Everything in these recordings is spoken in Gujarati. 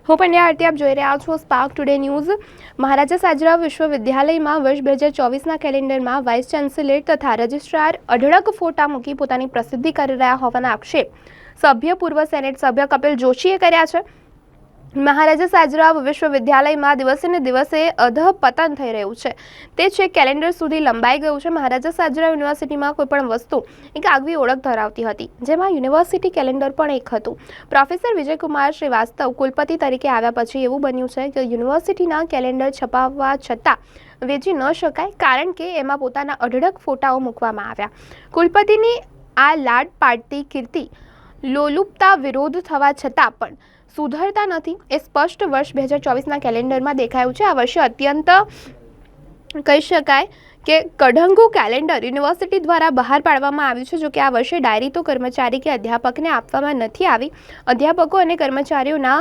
હું પંડ્યા આરતી, આપ જોઈ રહ્યા છો સ્પાર્ક ટુડે ન્યૂઝ। મહારાજા સાજરાવ વિશ્વવિદ્યાલયમાં વર્ષ 2024ના કેલેન્ડરમાં વાઇસ ચાન્સેલર તથા રજિસ્ટ્રાર અઢળક ફોટા મૂકી પોતાની પ્રસિદ્ધિ કરી રહ્યા હોવાના આક્ષેપ સભ્ય પૂર્વ સેનેટ સભ્ય કપિલ જોશીએ કર્યા છે। મહારાજા સાજરાવ વિશ્વવિદ્યાલયમાં દિવસે ને દિવસે અધઃપતન થઈ રહ્યું છે, તે છે કેલેન્ડર સુધી લંબાઈ ગયું છે। મહારાજા સાજરાવ યુનિવર્સિટીમાં કોઈપણ વસ્તુ એક આગવી ઓળખ ધરાવતી હતી, જેમાં યુનિવર્સિટી કેલેન્ડર પણ એક હતું। પ્રોફેસર વિજયકુમાર શ્રીવાસ્તવ કુલપતિ તરીકે આવ્યા પછી એવું બન્યું છે કે યુનિવર્સિટીના કેલેન્ડર છપાવવા છતાં વેચી ન શકાય, કારણ કે એમાં પોતાના અઢળક ફોટાઓ મૂકવામાં આવ્યા। કુલપતિની આ લાડ પાડતી કીર્તિ લોલુપતા વિરોધ થવા છતાં પણ સુધરતા નથી, એ સ્પષ્ટ વર્ષ 2024ના કેલેન્ડરમાં દેખાયું છે। આ વર્ષે અત્યંત કહી શકાય કે કઢંગુ કેલેન્ડર યુનિવર્સિટી દ્વારા બહાર પાડવામાં આવ્યું છે। જો કે આ વર્ષે ડાયરી તો કર્મચારી કે અધ્યાપકને આપવામાં નથી આવી। અધ્યાપકો અને કર્મચારીઓના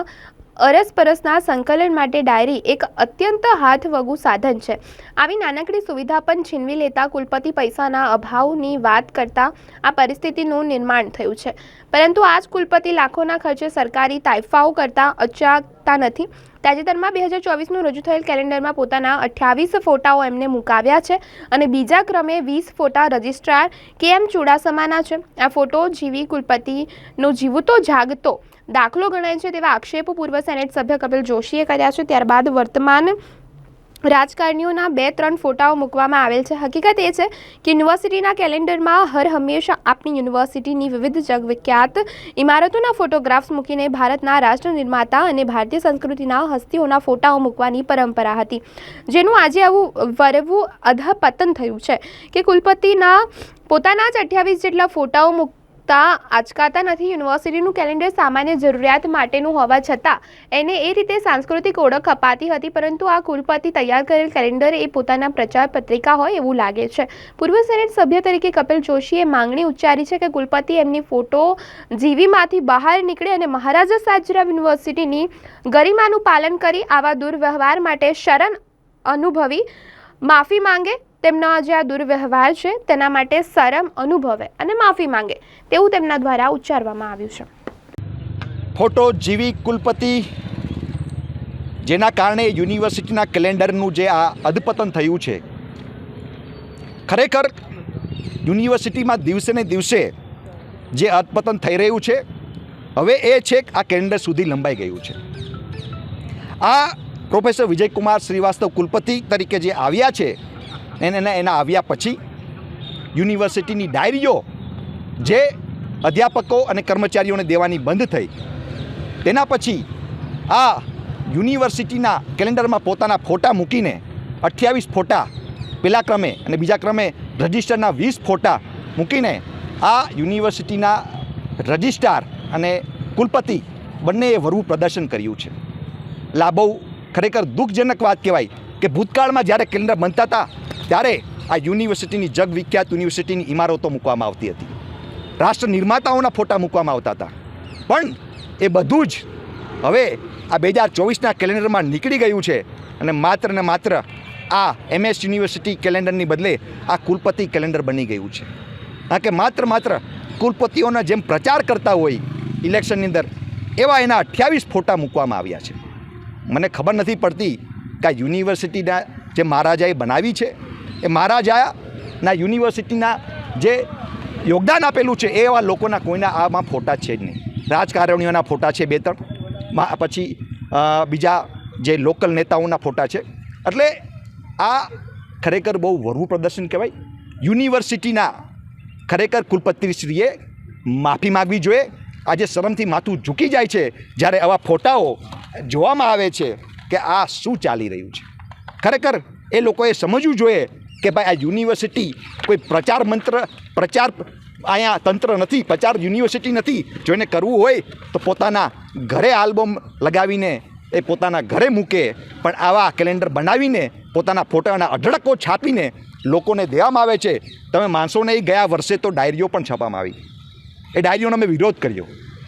અરસપરસના સંકલન માટે ડાયરી એક અત્યંત હાથવગું સાધન છે। આવી નાનકડી સુવિધા પણ છીનવી લેતા કુલપતિ પૈસાના અભાવની વાત કરતા આ પરિસ્થિતિનું નિર્માણ થયું છે। પરંતુ આ જ કુલપતિ લાખોના ખર્ચે સરકારી તાઇફાઓ કરતા અચાતા નથી। તાજેતરમાં 2024નું રજૂ થયેલ કેલેન્ડરમાં પોતાના 28 ફોટાઓ એમને મુકાવ્યા છે અને બીજા ક્રમે 20 ફોટા રજિસ્ટ્રાર KM ચુડાસમાના છે। આ ફોટો જીવી કુલપતિનો જીવતો જાગતો દાખલો ગણાય છે તેવા આક્ષેપો પૂર્વ સેનેટ સભ્ય કપિલ જોશીએ કર્યા છે। ત્યારબાદ વર્તમાન રાજકારણીઓના 2-3 ફોટાઓ મૂકવામાં આવેલ છે। હકીકત એ છે કે યુનિવર્સિટીના કેલેન્ડરમાં હર હંમેશા આપણી યુનિવર્સિટીની વિવિધ જગવિખ્યાત ઇમારતોના ફોટોગ્રાફ્સ મૂકીને ભારતના રાષ્ટ્ર નિર્માતા અને ભારતીય સંસ્કૃતિના હસ્તીઓના ફોટાઓ મૂકવાની પરંપરા હતી, જેનું આજે આવું વરવું અધઃપતન થયું છે કે કુલપતિના પોતાના જ 28 જેટલા ફોટાઓ આંચકાતા નથી। યુનિવર્સિટીનું કેલેન્ડર સામાન્ય જરૂરિયાત માટેનું હોવા છતાં એને એ રીતે સાંસ્કૃતિક ઓળખ અપાતી હતી, પરંતુ આ કુલપતિ તૈયાર કરેલ કેલેન્ડર એ પોતાના પ્રચાર પત્રિકા હોય એવું લાગે છે। પૂર્વ સેનેટ સભ્ય તરીકે કપિલ જોશીએ માંગણી ઉચ્ચારી છે કે કુલપતિ એમની ફોટો જીવીમાંથી બહાર નીકળે અને મહારાજા સાજરાવ યુનિવર્સિટીની ગરિમાનું પાલન કરી આવા દુર્વ્યવહાર માટે શરણ અનુભવી માફી માંગે। તેમના જે આ દુર્વ્યવહાર છે તેના માટે શરમ અનુભવે અને માફી માંગે તેવું તેમના દ્વારા ઉચ્ચારવામાં આવ્યું છે। ફોટો જીવી કુલપતિ, જેના કારણે યુનિવર્સિટીના કેલેન્ડરનું જે આ અધપતન થયું છે, ખરેખર યુનિવર્સિટીમાં દિવસે ને દિવસે જે અધપતન થઈ રહ્યું છે હવે એ છે કે આ કેલેન્ડર સુધી લંબાઈ ગયું છે। આ પ્રોફેસર વિજયકુમાર શ્રીવાસ્તવ કુલપતિ તરીકે જે આવ્યા છે એના આવ્યા પછી યુનિવર્સિટીની ડાયરીઓ જે અધ્યાપકો અને કર્મચારીઓને દેવાની બંધ થઈ, તેના પછી આ યુનિવર્સિટીના કેલેન્ડરમાં પોતાના ફોટા મૂકીને 28 ફોટા પહેલા ક્રમે અને બીજા ક્રમે રજિસ્ટરના 20 ફોટા મૂકીને આ યુનિવર્સિટીના રજિસ્ટ્રાર અને કુલપતિ બંનેએ વરવું પ્રદર્શન કર્યું છે। એટલે આ બહુ ખરેખર દુઃખજનક વાત કહેવાય કે ભૂતકાળમાં જ્યારે કેલેન્ડર બનતા હતા ત્યારે આ યુનિવર્સિટીની જગવિખ્યાત યુનિવર્સિટીની ઇમારતો મૂકવામાં આવતી હતી, રાષ્ટ્ર નિર્માતાઓના ફોટા મૂકવામાં આવતા હતા, પણ એ બધું જ હવે આ 2024ના કેલેન્ડરમાં નીકળી ગયું છે અને માત્ર ને માત્ર આ MS યુનિવર્સિટી કેલેન્ડરની બદલે આ કુલપતિ કેલેન્ડર બની ગયું છે। કારણ કે માત્ર કુલપતિઓના જેમ પ્રચાર કરતા હોય ઇલેક્શનની અંદર એવા એના 28 ફોટા મૂકવામાં આવ્યા છે। મને ખબર નથી પડતી કે આ યુનિવર્સિટીના જે મહારાજાએ બનાવી છે એ મહારાજાના યુનિવર્સિટીના જે યોગદાન આપેલું છે એવા લોકોના કોઈના આમાં ફોટા છે જ નહીં। રાજકારણીઓના ફોટા છે 2-3, પછી બીજા જે લોકલ નેતાઓના ફોટા છે। એટલે આ ખરેખર બહુ વરવું પ્રદર્શન કહેવાય। યુનિવર્સિટીના ખરેખર કુલપતિશ્રીએ માફી માગવી જોઈએ। આજે શરમથી માથું ઝૂકી જાય છે જ્યારે આવા ફોટાઓ જોવામાં આવે છે કે આ શું ચાલી રહ્યું છે। ખરેખર એ લોકોએ સમજવું જોઈએ કે ભાઈ આ યુનિવર્સિટી કોઈ પ્રચાર અહીંયા તંત્ર નથી, પ્રચાર યુનિવર્સિટી નથી। જો એને કરવું હોય તો પોતાના ઘરે આલ્બમ લગાવીને એ પોતાના ઘરે મૂકે, પણ આવા કેલેન્ડર બનાવીને પોતાના ફોટાના અઢળકો છાપીને લોકોને દેવામાં આવે છે। તમે માનશો નહીં, ગયા વર્ષે તો ડાયરીઓ પણ છાપવામાં આવી, એ ડાયરીઓનો અમે વિરોધ કર્યો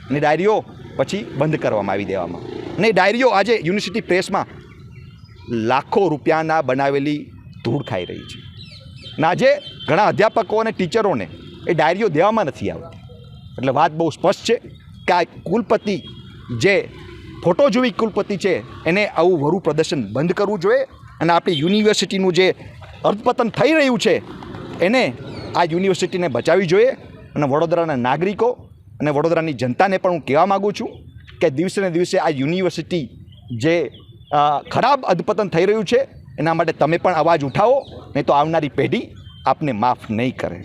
અને ડાયરીઓ પછી બંધ કરવામાં આવી દેવામાં, અને એ ડાયરીઓ આજે યુનિવર્સિટી પ્રેસમાં લાખો રૂપિયાના બનાવેલી ધૂળ ખાઈ રહી છે। અને આજે ઘણા અધ્યાપકો અને ટીચરોને એ ડાયરીઓ દેવામાં નથી આવતી। એટલે વાત બહુ સ્પષ્ટ છે કે આ કુલપતિ જે ફોટો જોવી કુલપતિ છે એને આવું વરુ પ્રદર્શન બંધ કરવું જોઈએ અને આપણી યુનિવર્સિટીનું જે અર્થપતન થઈ રહ્યું છે એને આ યુનિવર્સિટીને બચાવવી જોઈએ. અને વડોદરાના નાગરિકો અને વડોદરાની જનતાને પણ હું કહેવા માગું છું કે દિવસે ને દિવસે આ યુનિવર્સિટી જે ખરાબ અધપતન થઈ રહ્યું છે એના માટે તમે પણ અવાજ ઉઠાવો, નહીં તો આવનારી પેઢી આપને માફ નહીં કરે.